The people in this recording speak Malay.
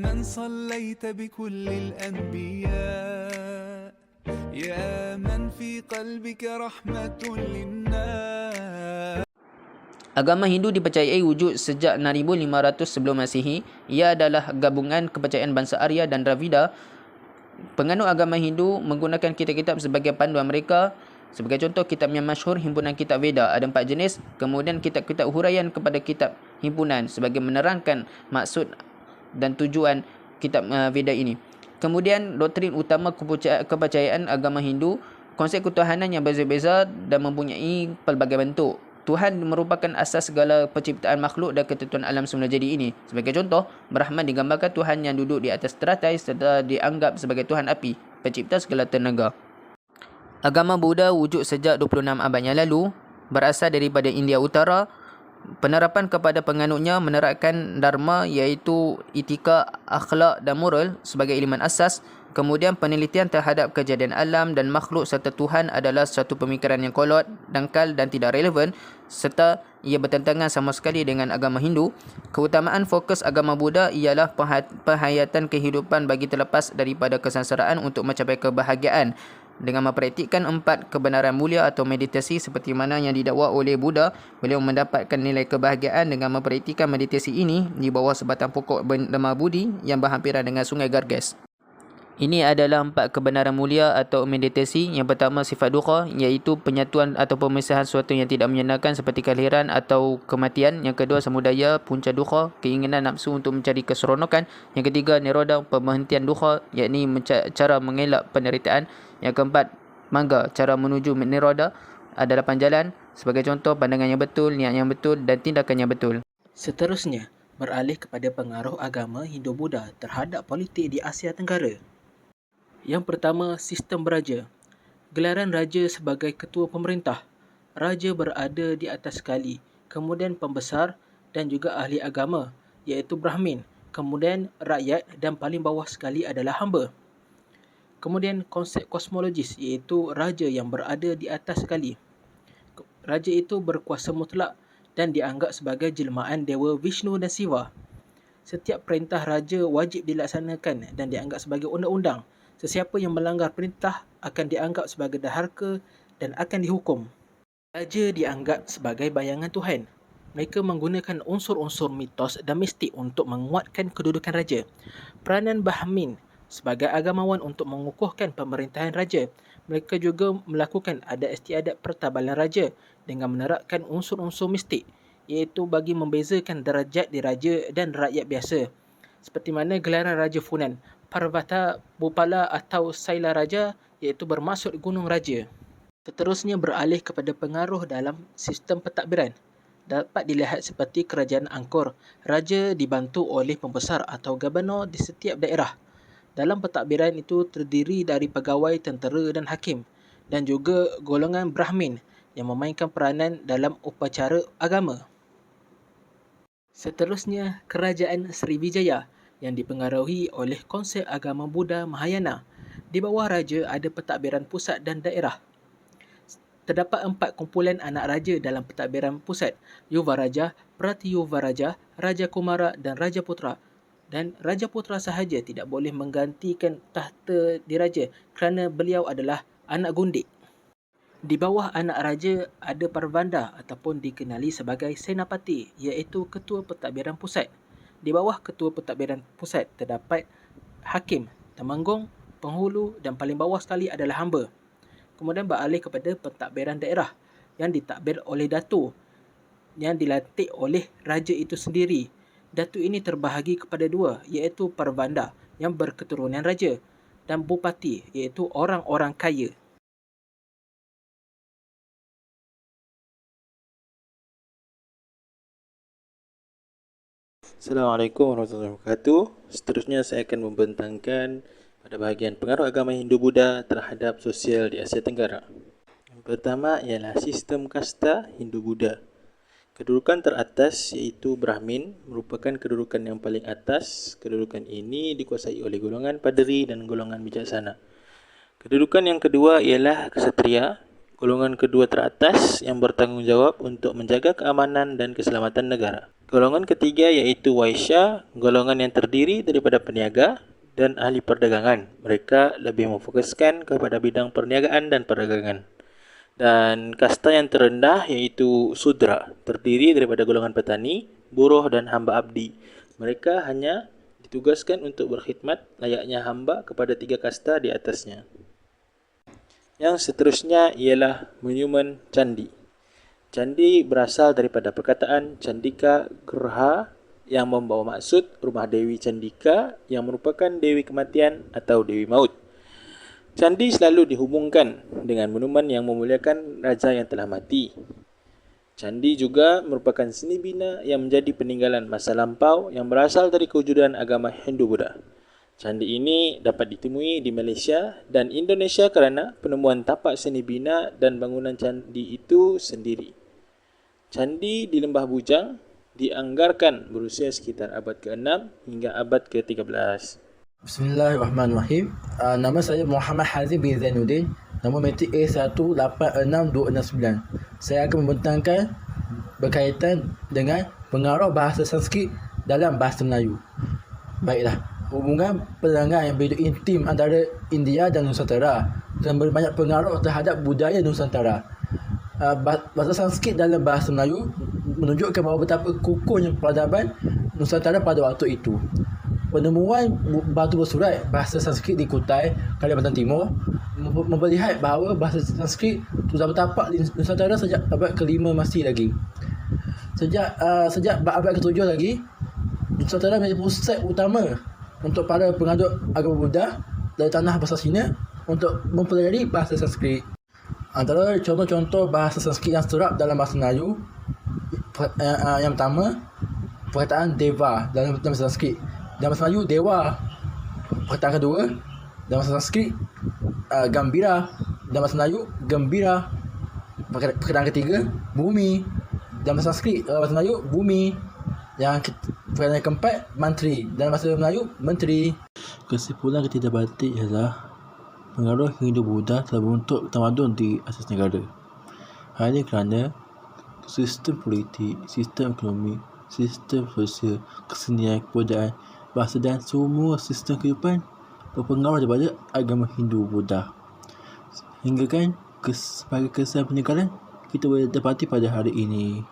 من صليت بكل الأنبياء يا من في قلبك رحمة للناس. Agama Hindu dipercayai wujud sejak 6500 sebelum Masihi. Ia adalah gabungan kepercayaan bangsa Arya dan Dravida. Penganut agama Hindu menggunakan kitab-kitab sebagai panduan mereka. Sebagai contoh, kitab yang masyhur himpunan kitab Veda ada 4 jenis. Kemudian kitab-kitab huraian kepada kitab himpunan sebagai menerangkan maksud dan tujuan kitab Veda ini. Kemudian doktrin utama kepercayaan agama Hindu, konsep ketuhanan yang berbeza-beza dan mempunyai pelbagai bentuk. Tuhan merupakan asas segala penciptaan makhluk dan ketentuan alam semula jadi ini. Sebagai contoh, Brahman digambarkan Tuhan yang duduk di atas teratai serta dianggap sebagai Tuhan api, pencipta segala tenaga. Agama Buddha wujud sejak 26 abad yang lalu, berasal daripada India Utara. Penerapan kepada penganutnya menerapkan dharma iaitu etika, akhlak dan moral sebagai elemen asas. Kemudian penelitian terhadap kejadian alam dan makhluk serta Tuhan adalah satu pemikiran yang kolot, dangkal dan tidak relevan serta ia bertentangan sama sekali dengan agama Hindu. Keutamaan fokus agama Buddha ialah penghayatan kehidupan bagi terlepas daripada kesengsaraan untuk mencapai kebahagiaan dengan mempraktikkan 4 kebenaran mulia atau meditasi seperti mana yang didakwa oleh Buddha. Beliau mendapatkan nilai kebahagiaan dengan mempraktikkan meditasi ini di bawah sebatang pokok bernama Bodhi yang berhampiran dengan sungai Ganges. Ini adalah 4 kebenaran mulia atau meditasi. Yang pertama, sifat dukkha, iaitu penyatuan atau pemisahan sesuatu yang tidak menyenangkan seperti kelahiran atau kematian. Yang kedua, samudaya, punca dukkha, keinginan nafsu untuk mencari keseronokan. Yang ketiga, nirodha, pemberhentian dukkha, yakni cara mengelak penderitaan. Yang keempat, magga, cara menuju nirodha. Ada 8 jalan. Sebagai contoh, pandangan yang betul, niat yang betul dan tindakan yang betul. Seterusnya, beralih kepada pengaruh agama Hindu-Buddha terhadap politik di Asia Tenggara. Yang pertama, sistem beraja. Gelaran raja sebagai ketua pemerintah. Raja berada di atas sekali, kemudian pembesar dan juga ahli agama, iaitu Brahmin. Kemudian rakyat dan paling bawah sekali adalah hamba. Kemudian konsep kosmologis, iaitu raja yang berada di atas sekali. Raja itu berkuasa mutlak dan dianggap sebagai jelmaan Dewa Vishnu dan Siva. Setiap perintah raja wajib dilaksanakan dan dianggap sebagai undang-undang. Sesiapa yang melanggar perintah akan dianggap sebagai derhaka dan akan dihukum. Raja dianggap sebagai bayangan Tuhan. Mereka menggunakan unsur-unsur mitos dan mistik untuk menguatkan kedudukan raja. Peranan Brahmin sebagai agamawan untuk mengukuhkan pemerintahan raja. Mereka juga melakukan adat istiadat pertabalan raja dengan menerapkan unsur-unsur mistik, iaitu bagi membezakan derajat diraja dan rakyat biasa. Seperti mana gelaran Raja Funan, Parvata Bhupala atau Saila Raja, iaitu bermaksud gunung raja. Seterusnya beralih kepada pengaruh dalam sistem pentadbiran. Dapat dilihat seperti kerajaan Angkor, raja dibantu oleh pembesar atau gubernur di setiap daerah. Dalam pentadbiran itu terdiri dari pegawai, tentera dan hakim, dan juga golongan Brahmin yang memainkan peranan dalam upacara agama. Seterusnya, kerajaan Sriwijaya yang dipengaruhi oleh konsep agama Buddha Mahayana. Di bawah raja ada pentadbiran pusat dan daerah. Terdapat 4 kumpulan anak raja dalam pentadbiran pusat: Yuvaraja, Pratyuvaraja, Raja Kumara dan Raja Putra. Dan Raja Putra sahaja tidak boleh menggantikan tahta diraja kerana beliau adalah anak gundik. Di bawah anak raja ada Parvanda ataupun dikenali sebagai Senapati, iaitu ketua pentadbiran pusat. Di bawah ketua pentadbiran pusat terdapat hakim, temanggung, penghulu dan paling bawah sekali adalah hamba. Kemudian beralih kepada pentadbiran daerah yang ditadbir oleh Datu yang dilantik oleh raja itu sendiri. Datu ini terbahagi kepada 2, iaitu Parvanda yang berketurunan raja dan Bupati, iaitu orang-orang kaya. Assalamualaikum warahmatullahi wabarakatuh. Seterusnya saya akan membentangkan pada bahagian pengaruh agama Hindu-Buddha terhadap sosial di Asia Tenggara. Yang pertama ialah sistem kasta Hindu-Buddha. Kedudukan teratas iaitu Brahmin merupakan kedudukan yang paling atas. Kedudukan ini dikuasai oleh golongan paderi dan golongan bijaksana. Kedudukan yang kedua ialah Ksatria, golongan kedua teratas yang bertanggungjawab untuk menjaga keamanan dan keselamatan negara. Golongan ketiga iaitu Waisya, golongan yang terdiri daripada peniaga dan ahli perdagangan. Mereka lebih memfokuskan kepada bidang perniagaan dan perdagangan. Dan kasta yang terendah iaitu Sudra, terdiri daripada golongan petani, buruh dan hamba abdi. Mereka hanya ditugaskan untuk berkhidmat layaknya hamba kepada 3 kasta di atasnya. Yang seterusnya ialah monumen candi. Candi berasal daripada perkataan Candika Graha yang membawa maksud rumah Dewi Candika yang merupakan Dewi Kematian atau Dewi Maut. Candi selalu dihubungkan dengan monumen yang memuliakan raja yang telah mati. Candi juga merupakan seni bina yang menjadi peninggalan masa lampau yang berasal dari kewujudan agama Hindu-Buddha. Candi ini dapat ditemui di Malaysia dan Indonesia kerana penemuan tapak seni bina dan bangunan candi itu sendiri. Candi di Lembah Bujang dianggarkan berusia sekitar abad ke-6 hingga abad ke-13. Bismillahirrahmanirrahim. Nama saya Muhammad Hazim bin Zainuddin. Nombor metrik A186269. Saya akan membentangkan berkaitan dengan pengaruh bahasa Sanskrit dalam bahasa Melayu. Baiklah, hubungan perdagangan yang begitu intim antara India dan Nusantara dan berbanyak pengaruh terhadap budaya Nusantara. Bahasa Sanskrit dalam bahasa Melayu menunjukkan bahawa betapa kukuhnya peradaban Nusantara pada waktu itu. Penemuan batu bersurat bahasa Sanskrit di Kutai, Kalimantan Timur memperlihat bahawa bahasa Sanskrit sudah bertapak di Nusantara sejak abad ke-5 Masih lagi. Sejak abad ke-7 lagi, Nusantara menjadi pusat utama untuk para pengadut agama Buddha dari tanah bahasa Cina untuk mempelajari bahasa Sanskrit. Antara contoh-contoh bahasa Sanskrit yang terap dalam bahasa Melayu, yang pertama, perkataan Deva dalam bahasa Sanskrit. Dalam bahasa Melayu, Dewa. Perkataan kedua, dalam bahasa Sanskrit, Gambira. Dalam bahasa Melayu, Gembira. Perkataan ketiga, Bumi. Dalam bahasa Sanskrit, bahasa Melayu, Bumi. Perkataan keempat, Mantri. Dalam bahasa Melayu, Menteri. Kesimpulan kita dapati ialah pengaruh Hindu-Buddha telah membentuk tamadun di atas negara. Hal ini kerana sistem politik, sistem ekonomi, sistem sosial, kesenian, kebudayaan, bahasa dan semua sistem kehidupan berpengaruh daripada agama Hindu-Buddha. Hingga kan sebagai kesan peninggalan kita boleh dapati pada hari ini.